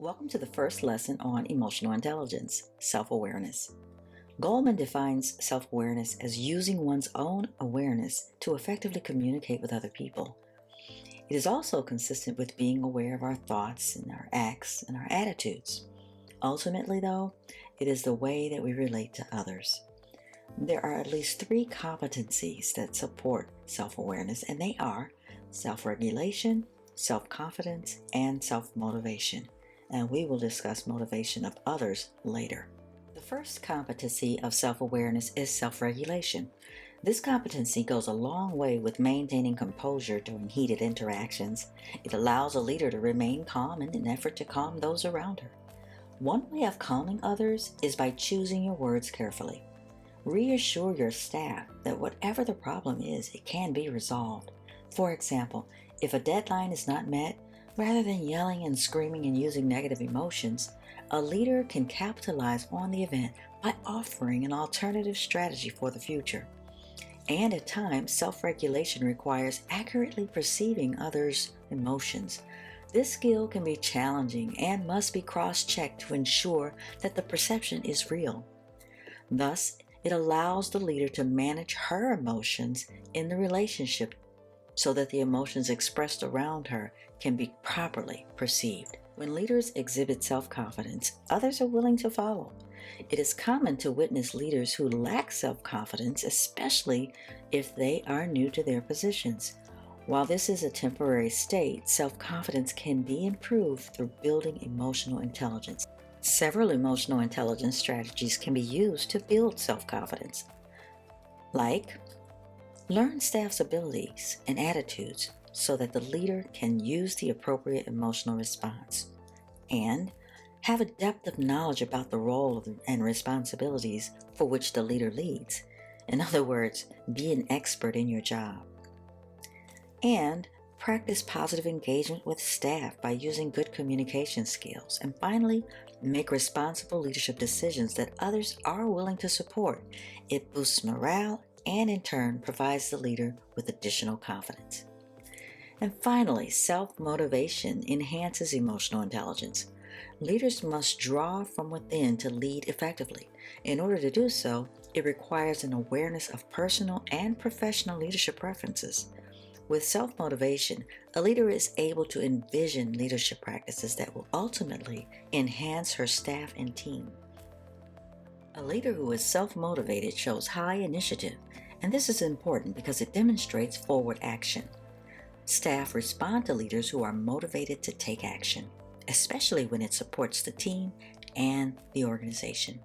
Welcome to the first lesson on emotional intelligence, self-awareness. Goleman defines self-awareness as using one's own awareness to effectively communicate with other people. It is also consistent with being aware of our thoughts and our acts and our attitudes. Ultimately, though, it is the way that we relate to others. There are at least three competencies that support self-awareness, and they are self-regulation, self-confidence, and self-motivation. And we will discuss motivation of others later. The first competency of self-awareness is self-regulation. This competency goes a long way with maintaining composure during heated interactions. It allows a leader to remain calm in an effort to calm those around her. One way of calming others is by choosing your words carefully. Reassure your staff that whatever the problem is, it can be resolved. For example, if a deadline is not met, rather than yelling and screaming and using negative emotions, a leader can capitalize on the event by offering an alternative strategy for the future. And at times, self-regulation requires accurately perceiving others' emotions. This skill can be challenging and must be cross-checked to ensure that the perception is real. Thus, it allows the leader to manage her emotions in the relationship so that the emotions expressed around her can be properly perceived. When leaders exhibit self-confidence, others are willing to follow. It is common to witness leaders who lack self-confidence, especially if they are new to their positions. While this is a temporary state, self-confidence can be improved through building emotional intelligence. Several emotional intelligence strategies can be used to build self-confidence, like learn staff's abilities and attitudes so that the leader can use the appropriate emotional response, and have a depth of knowledge about the role and responsibilities for which the leader leads. In other words, be an expert in your job. And practice positive engagement with staff by using good communication skills. And finally, make responsible leadership decisions that others are willing to support. It boosts morale and in turn provides the leader with additional confidence. And finally, self-motivation enhances emotional intelligence. Leaders must draw from within to lead effectively. In order to do so, it requires an awareness of personal and professional leadership preferences. With self-motivation, a leader is able to envision leadership practices that will ultimately enhance her staff and team. A leader who is self-motivated shows high initiative, and this is important because it demonstrates forward action. Staff respond to leaders who are motivated to take action, especially when it supports the team and the organization.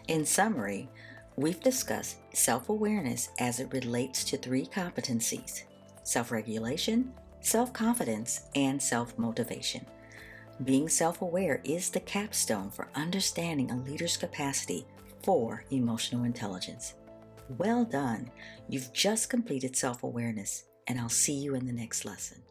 In summary, we've discussed self-awareness as it relates to three competencies: self-regulation, self-confidence, and self-motivation. Being self-aware is the capstone for understanding a leader's capacity for emotional intelligence. Well done! You've just completed self-awareness, and I'll see you in the next lesson.